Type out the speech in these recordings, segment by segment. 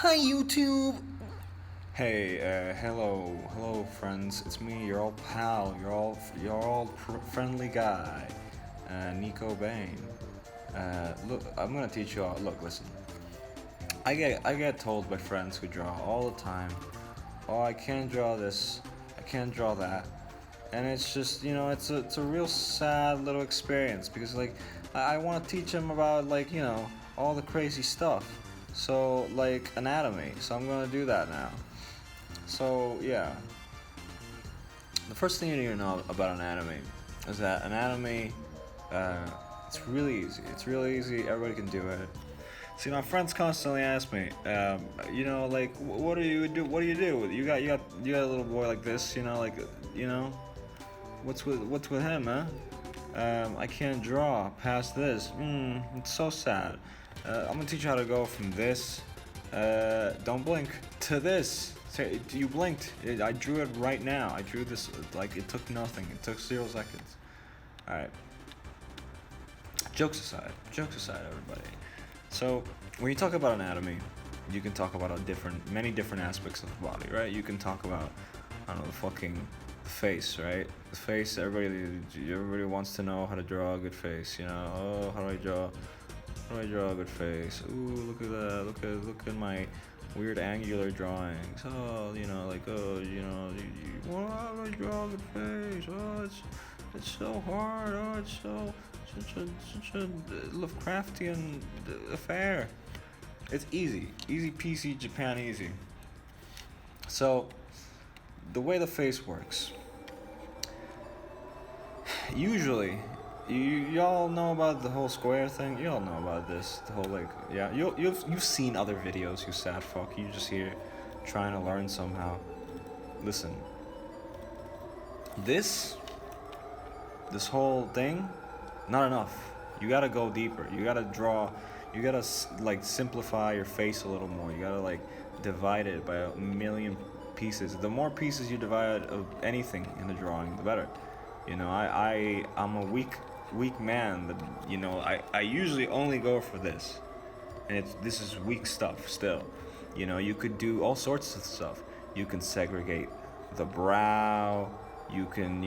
Hi YouTube! Hey, hello friends. It's me, your old pal, your old friendly guy, NicoBane. Look, I'm gonna teach you all. Look, listen. I get told by friends who draw all the time. Oh, I can't draw this. I can't draw that. And it's just it's a real sad little experience because I want to teach them about all the crazy stuff. So like anatomy. So I'm gonna do that now. So yeah, the first thing you need to know about anatomy is that anatomy, uh, it's really easy. It's really easy. Everybody can do it. See, my friends constantly ask me, what do you do? What do you do? You got a little boy like this, you know, what's with him, huh? I can't draw past this. It's so sad. I'm gonna teach you how to go from this, don't blink, to this. You blinked. I drew it right now. I drew this like it took nothing. It took 0 seconds. All right. Jokes aside, everybody. So when you talk about anatomy, you can talk about many different aspects of the body, right? You can talk about, I don't know, the fucking face, right? The face. Everybody wants to know how to draw a good face. Oh, how do I draw? How do I draw a good face? Ooh, look at that. Look at my weird angular drawings. Oh, how do I draw a good face? Oh, it's so hard. Oh, it's such a Lovecraftian affair. It's easy peasy, Japan easy. So the way the face works, usually, y'all know about the whole square thing. Y'all know about this. The whole yeah. You've seen other videos. You sad fuck. You just here, trying to learn somehow. Listen. This whole thing, not enough. You gotta go deeper. You gotta draw. You gotta simplify your face a little more. You gotta divide it by a million pieces. The more pieces you divide of anything in the drawing, the better. I'm a weak man. That I usually only go for this, and this is weak stuff still. You could do all sorts of stuff. You can segregate the brow. You can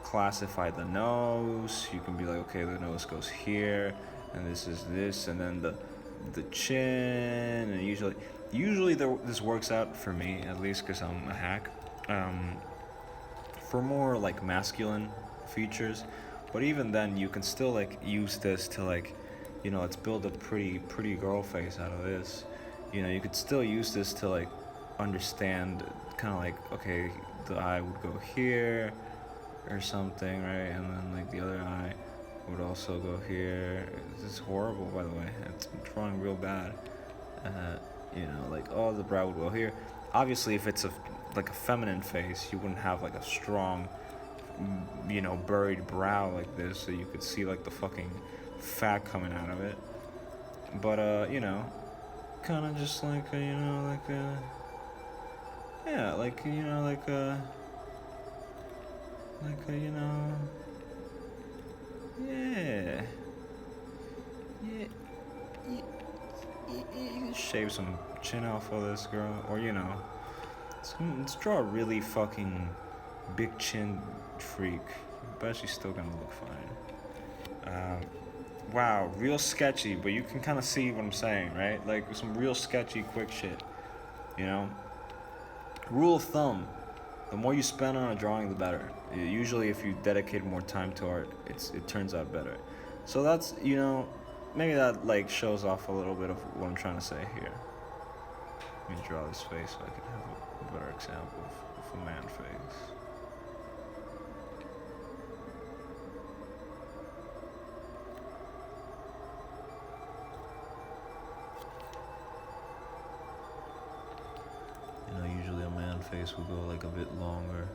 classify the nose. You can be like, okay, the nose goes here, and this is this, and then the chin, and usually this works out for me, at least because I'm a hack. For more masculine features, but even then you can still use this to let's build a pretty girl face out of this. You could still use this to understand kind of okay, the eye would go here or something, right? And then the other eye would also go here. This is horrible, by the way. It's drawing real bad. Oh, the brow would go here. Obviously, if it's a feminine face, you wouldn't have a strong, buried brow like this, so you could see the fucking fat coming out of it. But kind of just yeah, yeah, yeah, you shave some chin off of this girl, or let's draw a really fucking big chin freak, but she's still gonna look fine. Wow, real sketchy, but you can kind of see what I'm saying, right? Some real sketchy, quick shit. Rule of thumb: the more you spend on a drawing, the better. Usually, if you dedicate more time to art, it turns out better. So that's maybe that shows off a little bit of what I'm trying to say here. Let me draw this face so I can have a better example of a man face. Usually a man face will go a bit longer.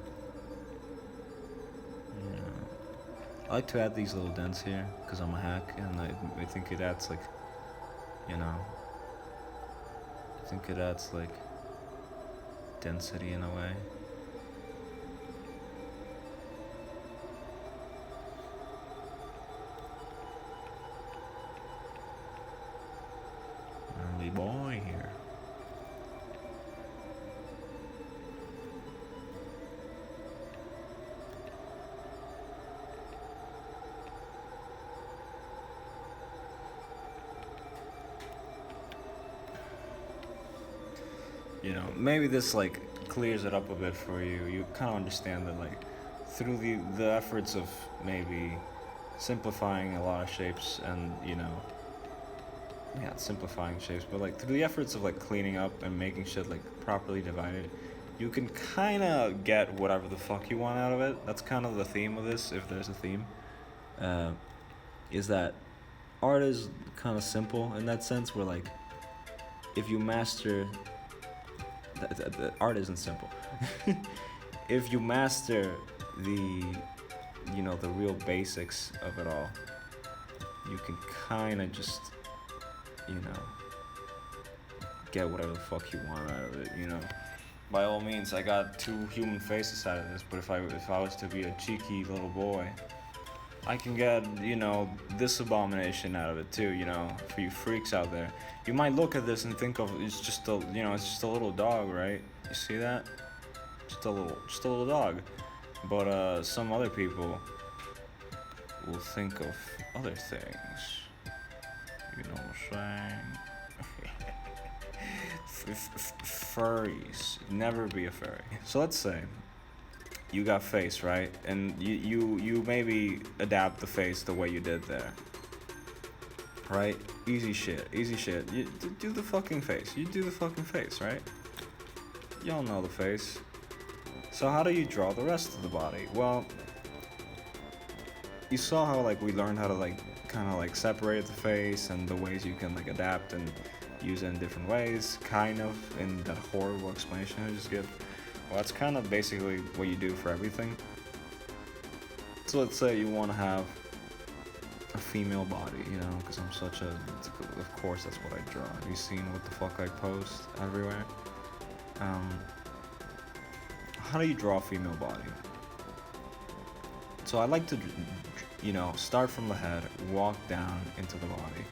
I like to add these little dents here because I'm a hack, and I think it adds I think it adds density in a way. Early boy here. You know, maybe this like clears it up a bit for you. You kind of understand that like through the efforts of maybe simplifying a lot of shapes and yeah, simplifying shapes, but like through the efforts of like cleaning up and making shit like properly divided, you can kind of get whatever the fuck you want out of it. That's kind of the theme of this, if there's a theme. Uh, is that art is kind of simple in that sense, where like if you master, the art isn't simple. If you master the the real basics of it all, you can kind of just get whatever the fuck you want out of it. By all means, I got two human faces out of this, but if I was to be a cheeky little boy, I can get this abomination out of it too. For you freaks out there, you might look at this and think of it's just a little dog, right? You see that? Just a little dog. But some other people will think of other things. You know what I'm saying? Furries. Never be a furry. So let's say you got face, right? And you maybe adapt the face the way you did there. Right? Easy shit. You do the fucking face. You do the fucking face, right? Y'all know the face. So how do you draw the rest of the body? Well, you saw how like we learned how to like kind of like separate the face and the ways you can like adapt and use it in different ways, kind of, in that horrible explanation I just gave. Well, that's kind of basically what you do for everything. So let's say you want to have a female body, because I'm such a, of course that's what I draw. Have you seen what the fuck I post everywhere? How do you draw a female body? So I like to, start from the head, walk down into the body,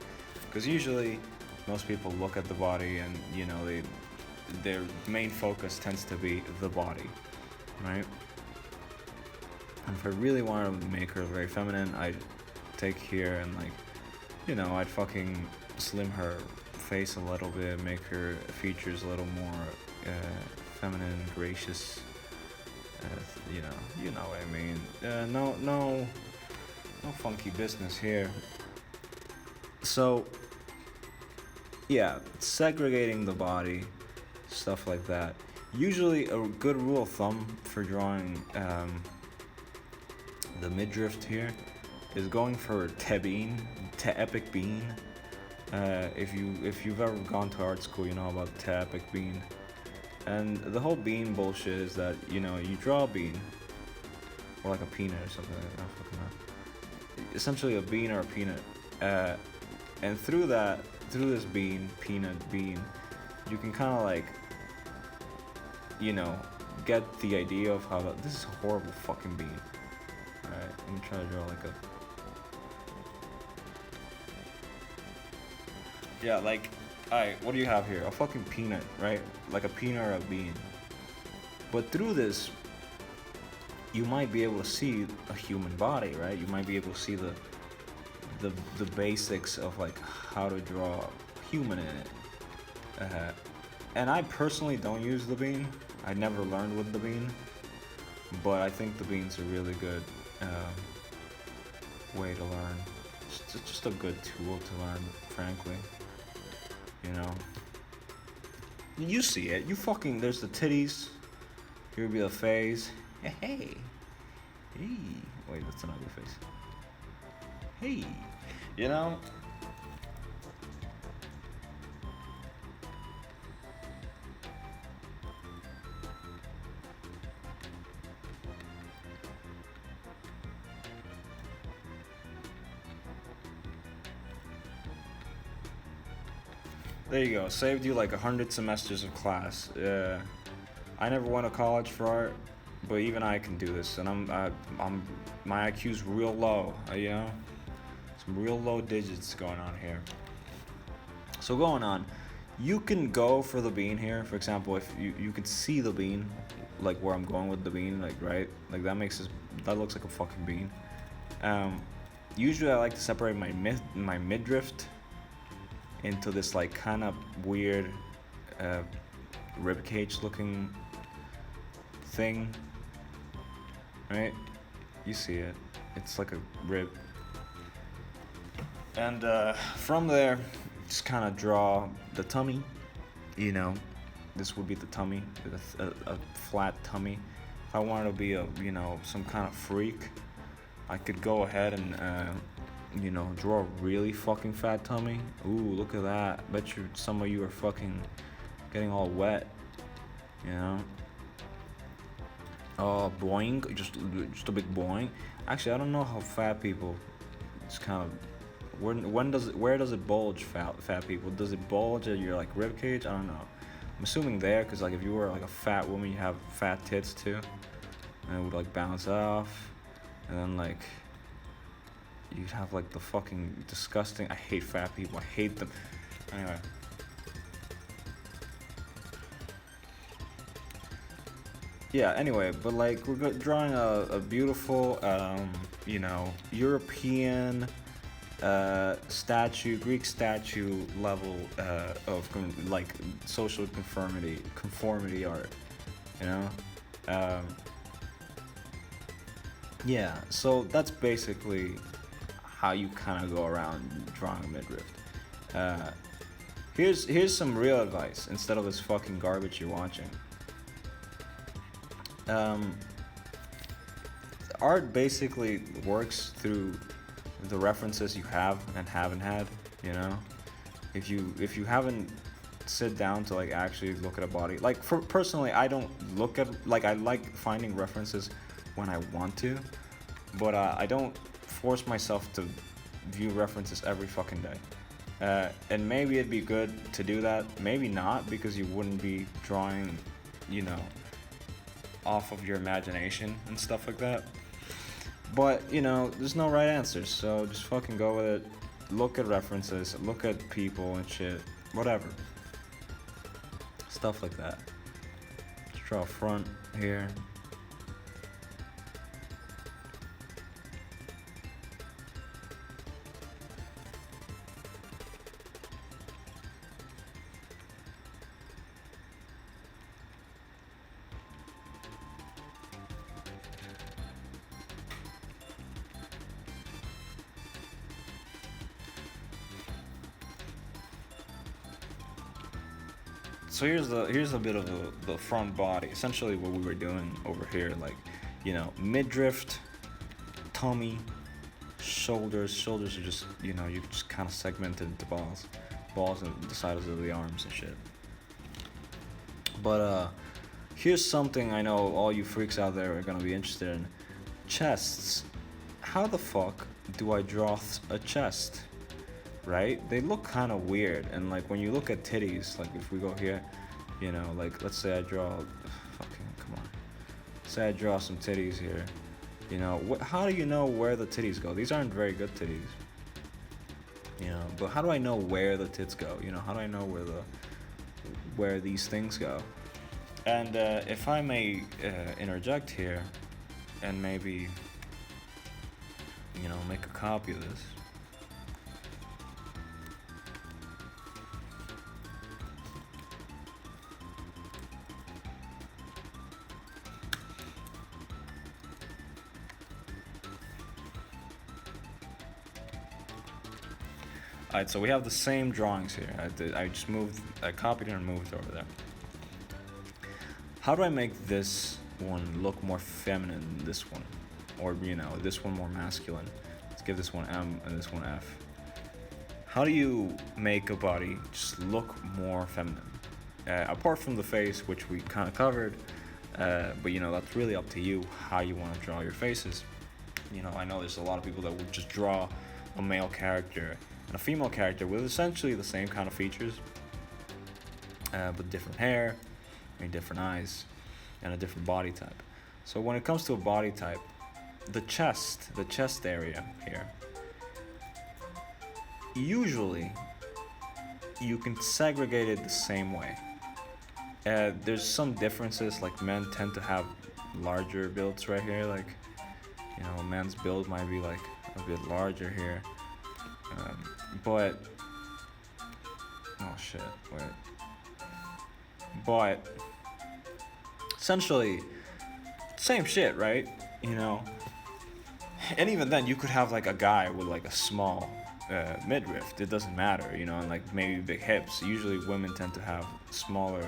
because usually most people look at the body and their main focus tends to be the body, right? And if I really wanted to make her very feminine, I'd take here and I'd fucking slim her face a little bit, make her features a little more feminine, gracious. You know what I mean. No funky business here. So, yeah, segregating the body, stuff like that. Usually, a good rule of thumb for drawing the midriff here is going for epic bean. If you've ever gone to art school, you know about epic bean. And the whole bean bullshit is that you draw a bean, or like a peanut or something. I don't fucking know. Essentially a bean or a peanut, and through this peanut bean, you can kind of like, get the idea of how this is a horrible fucking bean. All right, let me try to draw like a. Yeah, like. Alright, what do you have here? A fucking peanut, right? Like a peanut or a bean. But through this, you might be able to see a human body, right? You might be able to see the basics of like how to draw human in it. And I personally don't use the bean. I never learned with the bean, but I think the bean's a really good way to learn. It's just a good tool to learn, frankly. You see it. There's the titties. Here would be the face. Hey. Wait, that's an ugly face. Hey. There you go. Saved you like 100 semesters of class. I never went to college for art, but even I can do this, and I'm my IQ's real low. Some real low digits going on here. So going on, you can go for the bean here. For example, if you can see the bean, like where I'm going with the bean, like right, like that looks like a fucking bean. Usually I like to separate my midriff into this like kind of weird ribcage looking thing, right? You see it. It's like a rib. And from there, just kind of draw the tummy. You know, this would be the tummy, a flat tummy. If I wanted to be some kind of freak, I could go ahead and draw a really fucking fat tummy. Ooh, look at that. Bet you some of you are fucking getting all wet. You know. Boing, just a big boing. Actually, I don't know how fat people. It's kind of where does it bulge, fat people? Does it bulge at your like rib cage? I don't know. I'm assuming there, cause like if you were like a fat woman, you have fat tits too, and it would like bounce off, and then like you'd have like the fucking disgusting. I hate fat people. I hate them. Anyway. Yeah, anyway, but like we're drawing a beautiful, European statue, Greek statue level of like social conformity art, you know? Yeah, so that's basically how you kind of go around drawing a midriff. Here's some real advice instead of this fucking garbage you're watching. Art basically works through the references you have and haven't had, you know. If you haven't sit down to like actually look at a body, like for personally, I don't look at like I like finding references when I want to, but I don't force myself to view references every fucking day. And maybe it'd be good to do that, maybe not, because you wouldn't be drawing, off of your imagination and stuff like that. But, there's no right answers, so just fucking go with it. Look at references, look at people and shit, whatever. Stuff like that. Let's draw a front here. So here's a bit of the front body. Essentially, what we were doing over here, like, midriff, tummy, shoulders. Shoulders are just, you just kind of segmented into balls on the sides of the arms and shit. But here's something I know all you freaks out there are gonna be interested in: chests. How the fuck do I draw a chest? Right? They look kind of weird, and like when you look at titties, like if we go here, like let's say I draw, come on, say I draw some titties here, how do you know where the titties go? These aren't very good titties, but how do I know where the tits go? How do I know where these things go? And if I may interject here, and maybe make a copy of this. Alright, so we have the same drawings here. I copied and moved over there. How do I make this one look more feminine than this one? Or, this one more masculine? Let's give this one M and this one F. How do you make a body just look more feminine? Apart from the face, which we kind of covered, but that's really up to you how you want to draw your faces. I know there's a lot of people that would just draw a male character and a female character with essentially the same kind of features, but different hair, maybe different eyes, and a different body type. So when it comes to a body type, the chest area here, usually you can segregate it the same way. There's some differences, like men tend to have larger builds right here, like, a man's build might be like a bit larger here. But oh shit, wait. but essentially, same shit, right? You know, and even then, you could have like a guy with like a small midriff. It doesn't matter, you know, and like maybe big hips. Usually, women tend to have smaller,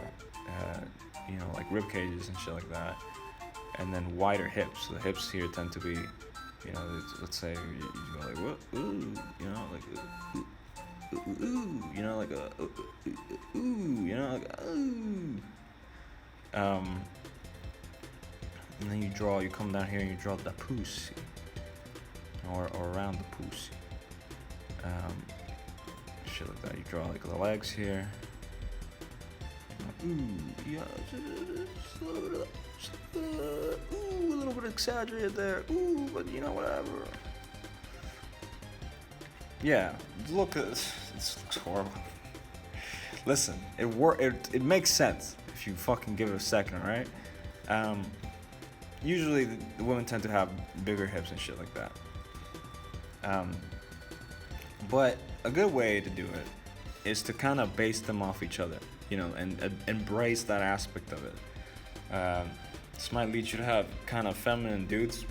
you know, like rib cages and shit like that, and then wider hips. The hips here tend to be, you know, let's say you go like what, ooh, you know, like ooh, you know, like a ooh, you know, like ooh. And then you come down here and you draw the pussy, or around the pussy. Shit like that. You draw like the legs here. Ooh, yeah, just a little bit ooh, a little bit exaggerated there. Ooh, but you know, whatever. Yeah, look at this. This looks horrible. Listen, it makes sense if you fucking give it a second, alright? Usually the women tend to have bigger hips and shit like that. But a good way to do it is to kind of base them off each other, you know, and embrace that aspect of it. This might lead you to have kind of feminine dudes.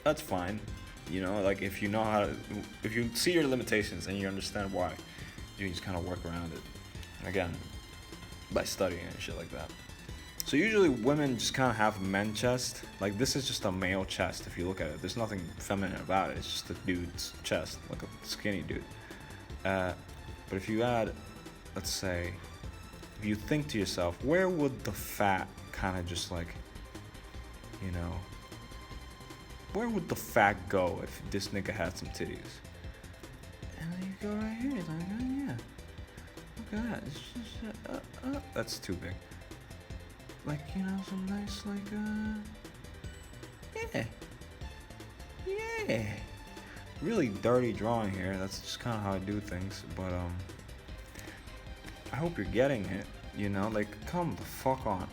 That's fine, you know, like if you know how to, if you see your limitations and you understand why, you can just kind of work around it. Again, by studying and shit like that. So usually women just kind of have men chest. Like this is just a male chest if you look at it. There's nothing feminine about it. It's just a dude's chest, like a skinny dude. But if you add, let's say, if you think to yourself, where would the fat kind of just like, you know, where would the fat go if this nigga had some titties? And then you go right here, it's like, oh yeah, look at that. It's just, that's too big. Like, you know, some nice, like, yeah. Really dirty drawing here. That's just kind of how I do things. But, I hope you're getting it, you know, like, come the fuck on.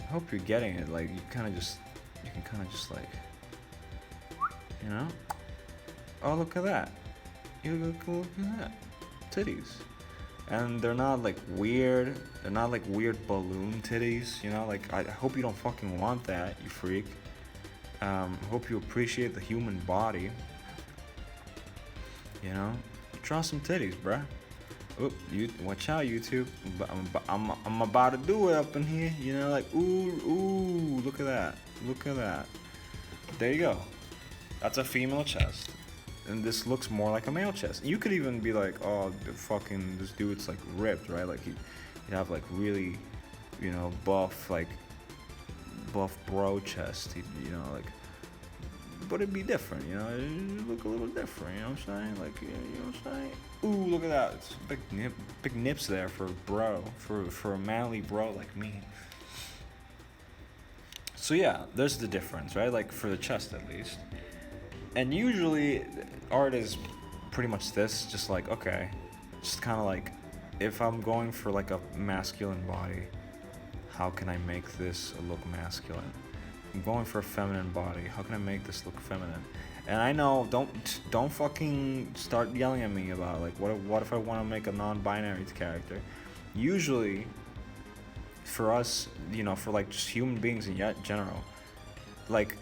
I hope you're getting it, like, you can kind of just, like, you know? Oh, look at that. Look at that. Titties. And they're not like weird. They're not like weird balloon titties, you know? Like, I hope you don't fucking want that, you freak. Hope you appreciate the human body. You know? Draw some titties, bruh. Oop, watch out, YouTube. I'm about to do it up in here, you know? Like, ooh, look at that. Look at that. There you go. That's a female chest. And this looks more like a male chest. You could even be like, oh, this dude's like ripped, right? Like he'd have like really, you know, buff bro chest. You know, like, but it'd be different, you know. It'd look a little different, you know what I'm saying? Like, you know what I'm saying? Ooh, look at that. It's big nips there for bro, for a manly bro like me. So yeah, there's the difference, right? Like for the chest at least. And usually art is pretty much this, just like, okay, just kind of like, if I'm going for like a masculine body, how can I make this look masculine? I'm going for a feminine body, how can I make this look feminine? And I know, don't fucking start yelling at me about like, what if I want to make a non-binary character? Usually, for us, you know, for like just human beings in general, like,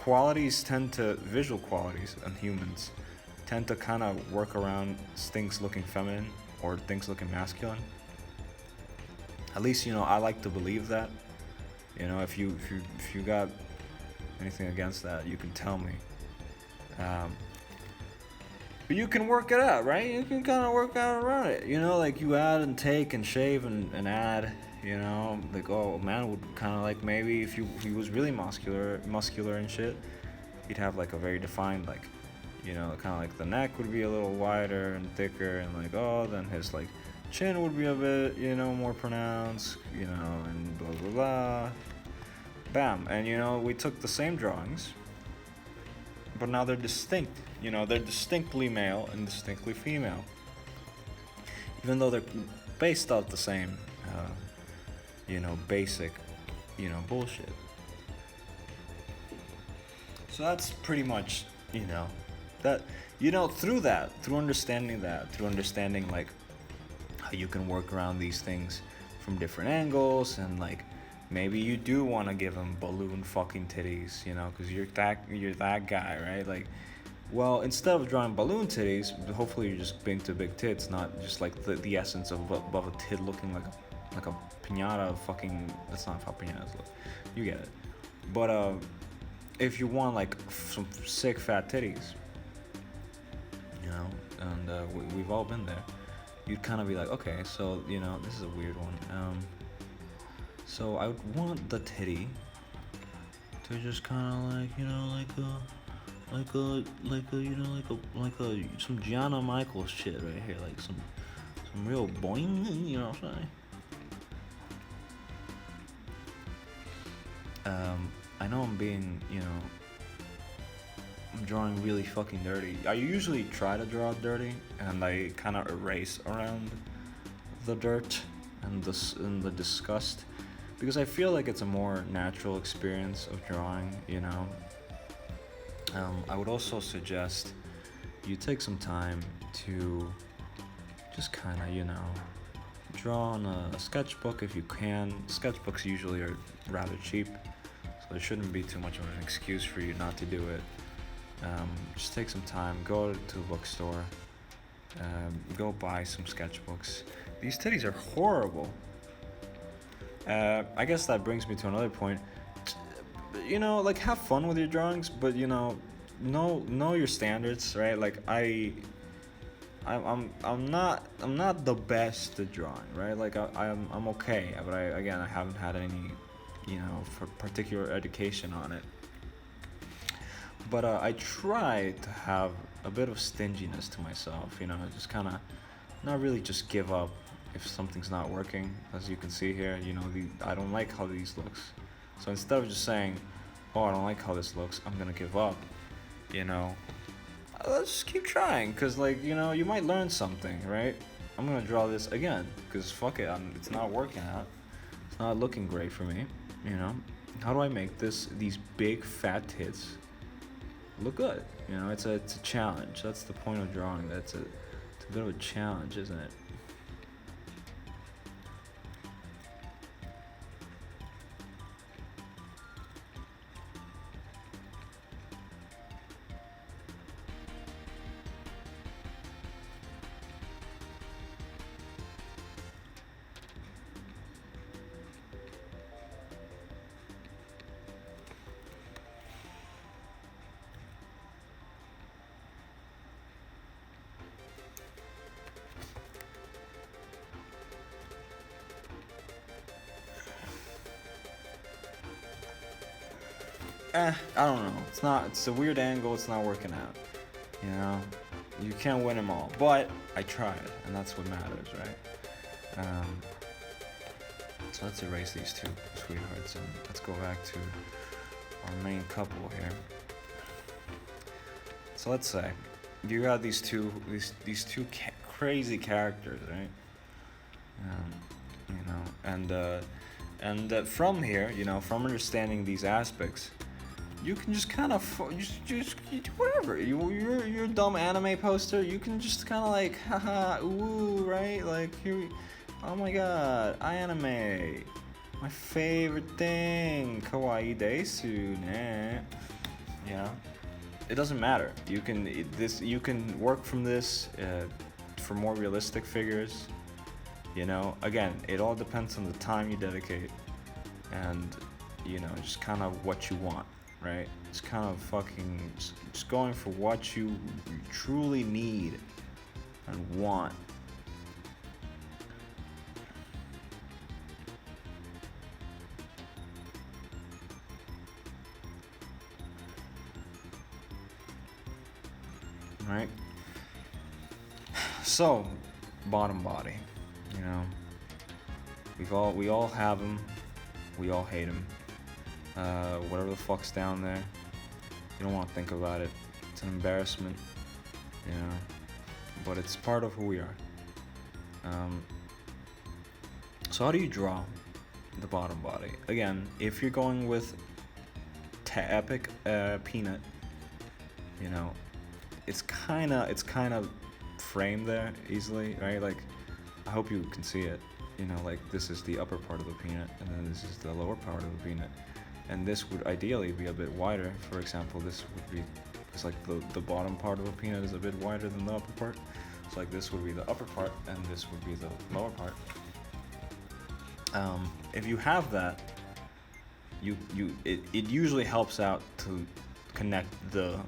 visual qualities in humans tend to kind of work around things looking feminine or things looking masculine. At least, you know, I like to believe that. You know, if you got anything against that, you can tell me. But you can work it out, right? You can kind of work out around it. You know, like you add and take and shave and add. You know, like, oh, a man would kind of like, maybe if he was really muscular and shit, he'd have like a very defined, like, you know, kind of like the neck would be a little wider and thicker, and like, oh, then his like chin would be a bit, you know, more pronounced, you know, and blah blah blah, bam. And you know, we took the same drawings, but now they're distinct. You know, they're distinctly male and distinctly female, even though they're based off the same. You know, basic, you know, bullshit. So that's pretty much, you know, that, you know, through understanding like how you can work around these things from different angles, and like maybe you do want to give him balloon fucking titties, you know, because you're that guy, right? Like, well, instead of drawing balloon titties, hopefully you're just being to big tits, not just like the essence of above a tit looking like a pinata fucking. That's not how pinatas look. You get it. But if you want like some sick fat titties, you know, and we've all been there, you'd kind of be like, okay, so you know, this is a weird one. So I would want the titty to just kind of like, you know, like a some Gianna Michaels shit right here, like some real boing, you know what I'm saying? I know I'm being, you know, I'm drawing really fucking dirty. I usually try to draw dirty, and I kind of erase around the dirt and the disgust, because I feel like it's a more natural experience of drawing, you know. I would also suggest you take some time to just kind of, you know, draw on a sketchbook if you can. Sketchbooks usually are rather cheap, so there shouldn't be too much of an excuse for you not to do it. Just take some time, go to the bookstore, go buy some sketchbooks. These titties are horrible. I guess that brings me to another point. You know, like, have fun with your drawings, but you know your standards, right? Like I'm not the best at drawing, right? Like I'm okay, but I haven't had any, you know, for particular education on it. But I try to have a bit of stinginess to myself, you know, just kind of not really just give up if something's not working. As you can see here, you know, I don't like how these looks. So instead of just saying, oh, I don't like how this looks, I'm gonna give up, you know, let's just keep trying, because, like, you know, you might learn something, right? I'm gonna draw this again, because fuck it, it's not working out. It's not looking great for me, you know? How do I make these big fat tits look good? You know, it's a challenge. That's the point of drawing. It's a bit of a challenge, isn't it? I don't know. It's a weird angle. It's not working out. You know, you can't win them all. But I tried, and that's what matters, right? So let's erase these two sweethearts, and let's go back to our main couple here. So let's say you got these two crazy characters, right? You know, and from here, you know, from understanding these aspects, you can just kind of just you do whatever. You're a dumb anime poster. You can just kind of like, haha, ooh, right? Like, here, oh my god, anime, my favorite thing, kawaii desu, ne? You know, it doesn't matter. You can work from this for more realistic figures. You know, again, it all depends on the time you dedicate, and, you know, just kind of what you want. Right? It's kind of fucking just going for what you truly need and want. Right? So, bottom body, you know, we all have them, we all hate them. Whatever the fuck's down there, you don't want to think about it. It's an embarrassment, you know, but it's part of who we are. So how do you draw the bottom body? Again, if you're going with epic peanut, you know, it's kind of framed there easily, right? Like, I hope you can see it. You know, like this is the upper part of the peanut, and then this is the lower part of the peanut. And this would ideally be a bit wider. For example, this would be, it's like the bottom part of a peanut is a bit wider than the upper part. So like this would be the upper part, and this would be the lower part. If you have that, it usually helps out to connect the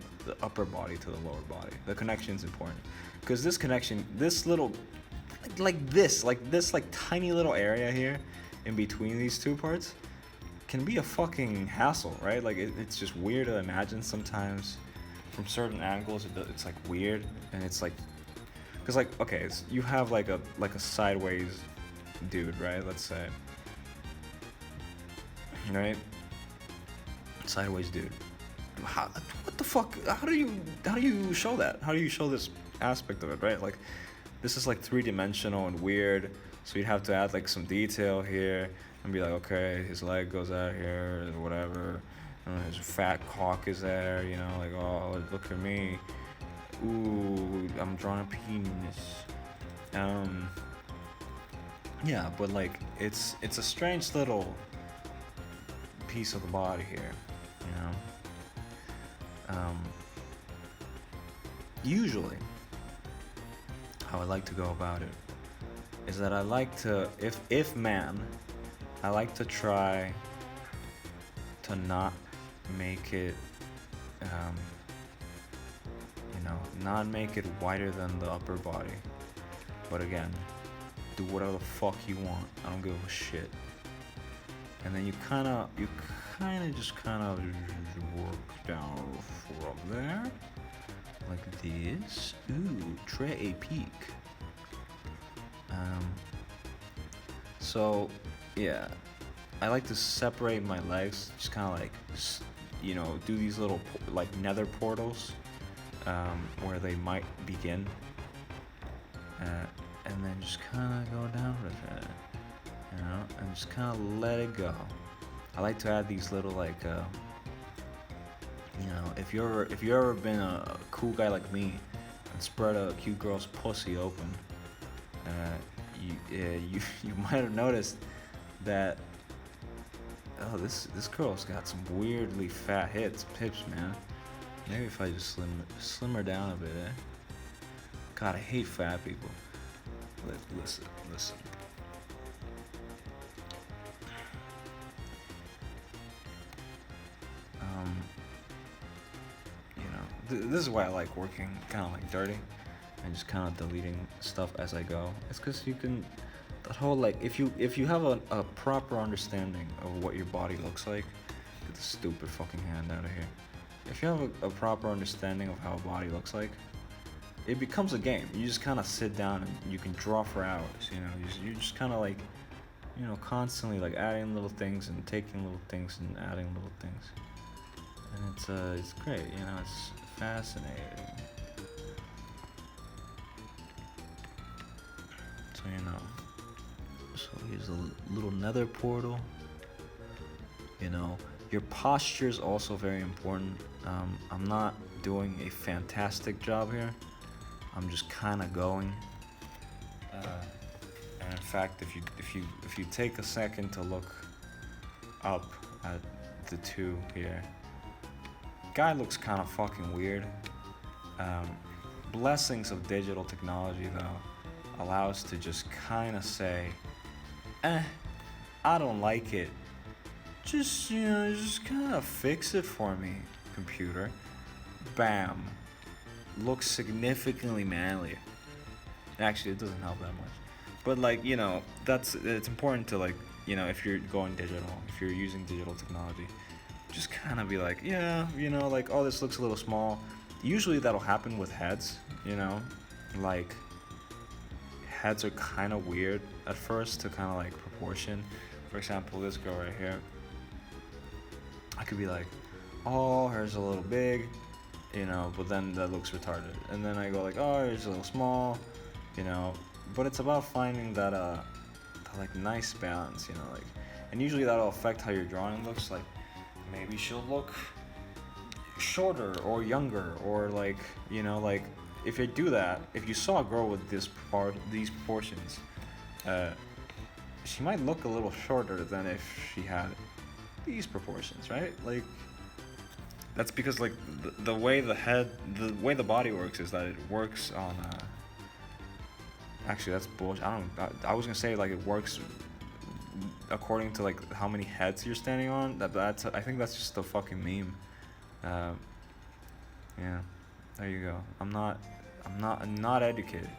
upper body to the lower body. The connection is important because this connection, this little, like this tiny little area here in between these two parts can be a fucking hassle, right? Like it's just weird to imagine sometimes from certain angles. It's like weird, and it's like, because like, okay, you have like a sideways dude, right? Let's say, right? Sideways dude. What the fuck? How do you show that? How do you show this aspect of it, right? Like, this is like 3-dimensional and weird, so you'd have to add like some detail here and be like, okay, his leg goes out here or whatever, and his fat cock is there, you know, like, oh, look at me, ooh, I'm drawing a penis. Yeah, but like it's a strange little piece of the body here, you know. Usually how I like to go about it is that I like to, if man, I like to try to not make it, not make it wider than the upper body. But again, do whatever the fuck you want. I don't give a shit. And then you kind of just work down from there, like this. Ooh, tray a peak. So, yeah, I like to separate my legs, just kind of like, you know, do these little like nether portals where they might begin, and then just kind of go down with it, you know, and just kind of let it go. I like to add these little like, you know, if you've ever been a cool guy like me and spread a cute girl's pussy open, you might have noticed that, oh, this girl's got some weirdly fat hips, man. Maybe if I just slim her down a bit, eh? God, I hate fat people. Listen. You know, this is why I like working kind of like dirty and just kind of deleting stuff as I go. It's because you can, that whole like, if you have a proper understanding of what your body looks like, get the stupid fucking hand out of here. If you have a proper understanding of how a body looks like, it becomes a game. You just kind of sit down and you can draw for hours, you know. You're just kind of like, you know, constantly like adding little things and taking little things and adding little things. And it's great, you know, it's fascinating. So, you know, so here's a little nether portal. You know, your posture is also very important. I'm not doing a fantastic job here. I'm just kind of going. And in fact, if you take a second to look up at the two here, guy looks kind of fucking weird. Blessings of digital technology though allow us to just kind of say, I don't like it. Just, you know, just kind of fix it for me, computer. Bam. Looks significantly manlier. Actually, it doesn't help that much. But like, you know, it's important to like, you know, if you're going digital, if you're using digital technology, just kind of be like, yeah, you know, like, oh, this looks a little small. Usually that'll happen with heads, you know, like heads are kind of weird at first to kind of like proportion. For example, this girl right here, I could be like, oh, hers a little big, you know, but then that looks retarded. And then I go like, oh, hers a little small, you know, but it's about finding that like nice balance, you know, like, and usually that'll affect how your drawing looks. Like maybe she'll look shorter or younger, or like, you know, like if you do that, if you saw a girl with these proportions, uh, she might look a little shorter than if she had these proportions, right? Like, that's because like the way the way the body works is that it works on. Actually, that's bullshit. I was gonna say like it works according to like how many heads you're standing on. I think that's just a fucking meme. Yeah, there you go. I'm not educated.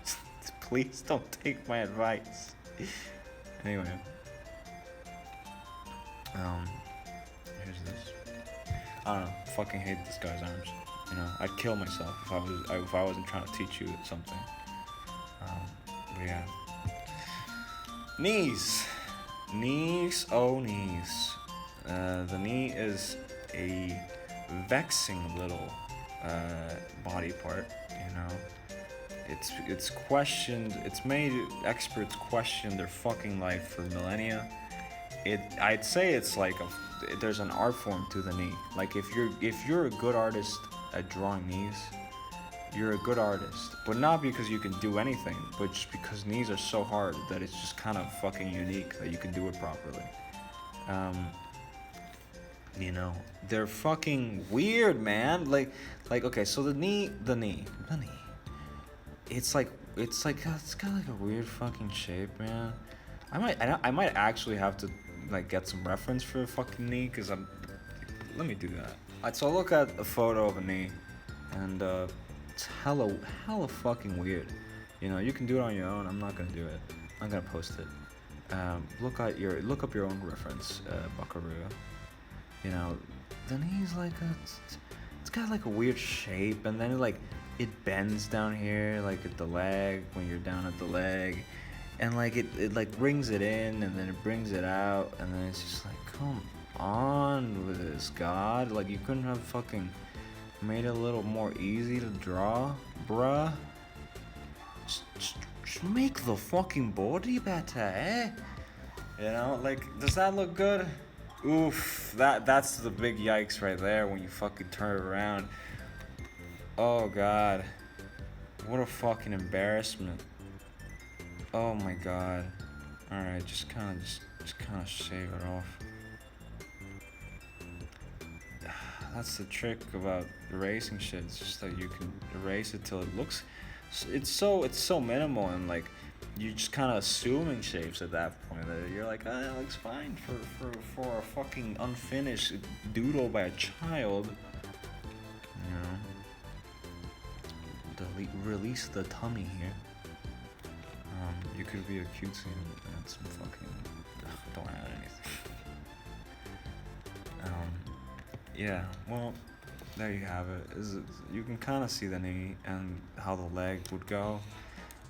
Please don't take my advice. Anyway, here's this. I don't know. Fucking hate this guy's arms. You know, I'd kill myself if I wasn't trying to teach you something. But yeah. Knees. Oh knees. The knee is a vexing little body part. You know, it's questioned. It's made experts question their fucking life for millennia. I'd say it's like there's an art form to the knee. Like if you're a good artist at drawing knees, you're a good artist. But not because you can do anything, but just because knees are so hard that it's just kind of fucking unique that you can do it properly. You know, they're fucking weird, man. Like okay, so the knee. It's got like a weird fucking shape, man. I might actually have to like get some reference for a fucking knee, cause let me do that. Alright, so look at a photo of a knee, and it's hella fucking weird. You know, you can do it on your own. I'm not gonna do it. I'm gonna post it. Look up your own reference, Buckaroo. You know, the knee's like it's got like a weird shape, and then it bends down here, like at the leg, when you're down at the leg, and like it like brings it in, and then it brings it out, and then it's just like, come on with this, God. Like, you couldn't have fucking made it a little more easy to draw, bruh. Just make the fucking body better, eh? You know, like, does that look good? Oof, that's the big yikes right there when you fucking turn it around. Oh God, what a fucking embarrassment. Oh my God. All right, just kind of shave it off. That's the trick about erasing shit. It's just that you can erase it till it looks. It's so minimal, and like you're just kind of assuming shapes at that point. That you're like, oh, that looks fine for a fucking unfinished doodle by a child. You know. Release the tummy here. You could be a cutesy and some fucking. Don't add anything. Yeah. Well, there you have it. You can kind of see the knee and how the leg would go.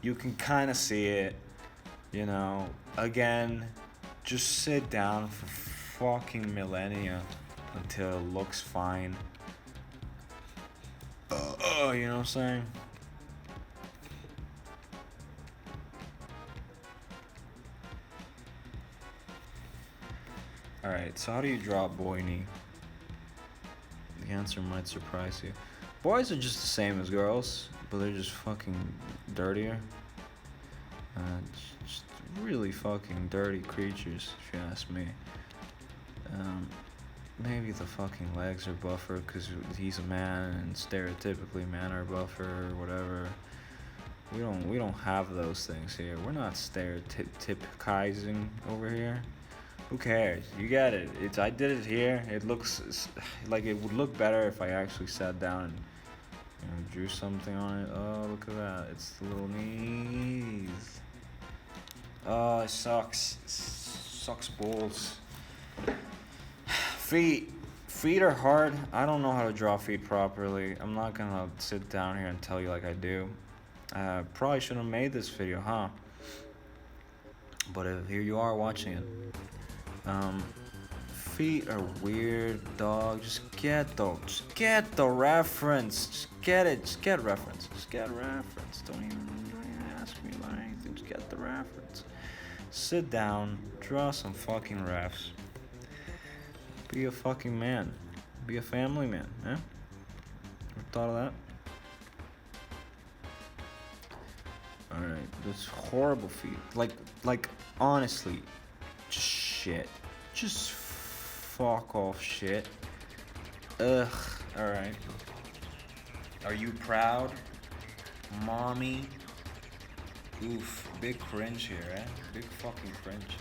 You can kind of see it. You know. Again, just sit down for fucking millennia until it looks fine. You know what I'm saying? Alright, so how do you draw a boy knee? The answer might surprise you. Boys are just the same as girls, but they're just fucking dirtier. Just really fucking dirty creatures, if you ask me. Maybe the fucking legs are buffer because he's a man, and stereotypically men are buffer or whatever. We don't have those things here. We're not stereotypicizing over here. Who cares? You get it. I did it here. It looks like it would look better if I actually sat down and drew something on it. Oh, look at that. It's the little knees. Oh, it sucks. It sucks balls. Feet are hard. I don't know how to draw feet properly. I'm not gonna sit down here and tell you like I do. Probably shouldn't have made this video, huh? But here you are watching it. Feet are weird, dog. Just get the reference. Just get it. Just get reference. Don't even ask me about anything. Just get the reference. Sit down, draw some fucking refs. Be a fucking man. Be a family man, eh? Ever thought of that? Alright. This horrible feet. Like honestly, just shit. Just fuck off shit. Ugh. All right. Are you proud, mommy? Oof. Big cringe here, eh? Big fucking cringe.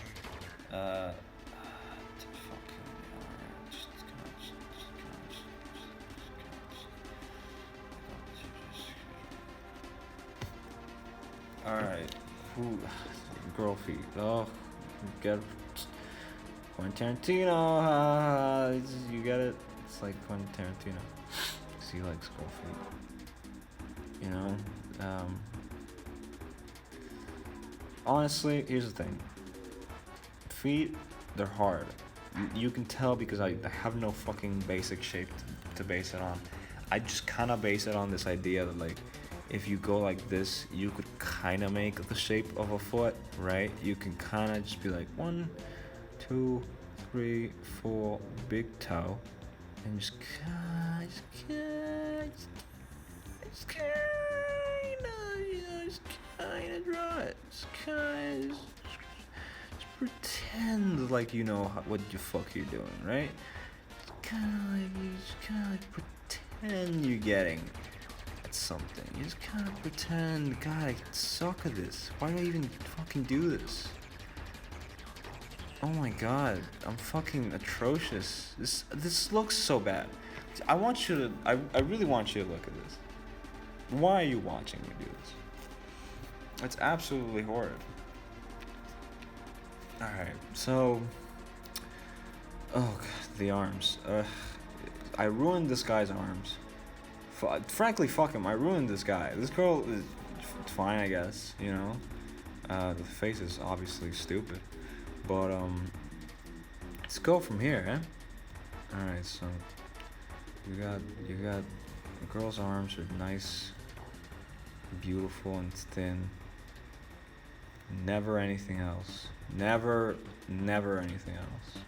Alright. Girl feet. Oh, get Quentin Tarantino. You get it? It's like Quentin Tarantino. He likes girl feet. You know? Honestly, here's the thing. Feet, they're hard. You can tell because I have no fucking basic shape to base it on. I just kind of base it on this idea that, like, if you go like this, you could kind of make the shape of a foot, right? You can kind of just be like 1, 2, 3, 4, big toe, and just kind of draw it. Just pretend like you know what the fuck you're doing, right? Just kind of pretend you're getting something. You just kind of pretend, God, I suck at this. Why do I even fucking do this? Oh my God, I'm fucking atrocious. This looks so bad. I want you to, I really want you to look at this. Why are you watching me do this? It's absolutely horrid. Alright, so, oh God, the arms. I ruined this guy's arms. Frankly, fuck him. I ruined this guy. This girl is fine, I guess. You know, the face is obviously stupid, but let's go from here, eh? All right, so you got the girl's arms are nice, beautiful, and thin. Never anything else. Never anything else.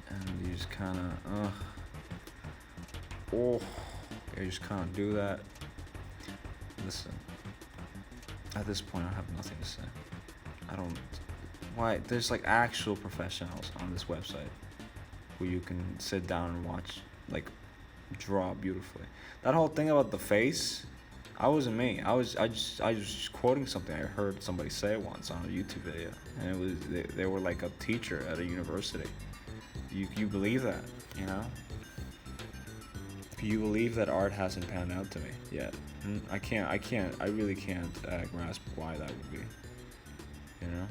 And you just kind of, you just kind of do that. Listen, at this point, I have nothing to say. Why? There's like actual professionals on this website who you can sit down and watch, like, draw beautifully. That whole thing about the face, I wasn't me. I was just quoting something I heard somebody say once on a YouTube video, and it was they were like a teacher at a university. You believe that, you know? You believe that art hasn't panned out to me yet. I really can't grasp why that would be, you know?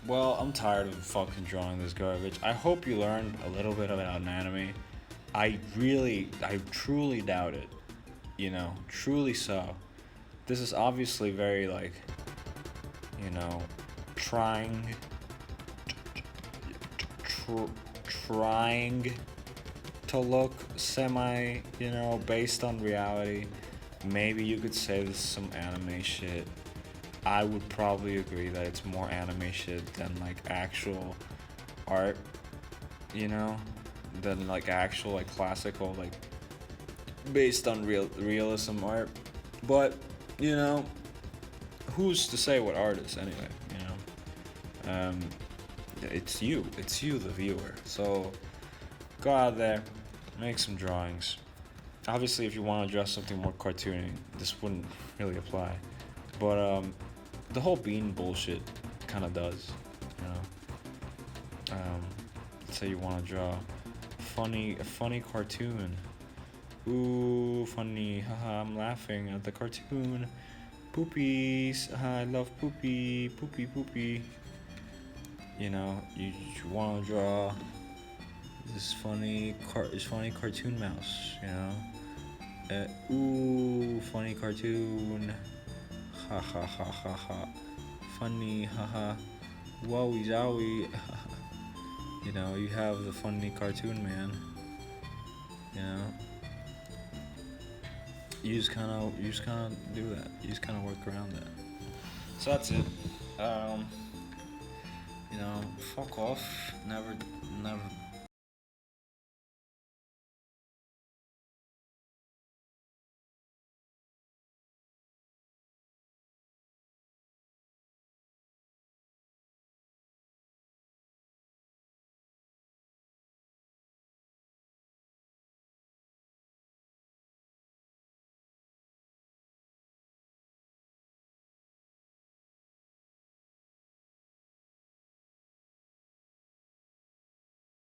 Well, I'm tired of fucking drawing this garbage. I hope you learned a little bit about anatomy. I truly doubt it. You know, truly so. This is obviously very, like, you know, trying to look semi, you know, based on reality. Maybe you could say this is some anime shit. I would probably agree that it's more anime shit than like actual art, you know, than like actual like classical like based on realism art. But you know, who's to say what art is anyway? You know, it's you, the viewer. So go out there, make some drawings. Obviously, if you want to draw something more cartoony, this wouldn't really apply. But the whole bean bullshit kind of does, you know. Let's say you want to draw a funny cartoon. Ooh, funny, haha, I'm laughing at the cartoon. Poopies, haha, I love poopy, poopy, poopy. You know, you want to draw this funny cartoon mouse, you know. Ooh, funny cartoon. Ha ha ha ha ha. Funny, haha. Wowie zowie. You know, you have the funny cartoon man. You know, you just kind of do that. You just kind of work around that. So that's it. You know, fuck off. Never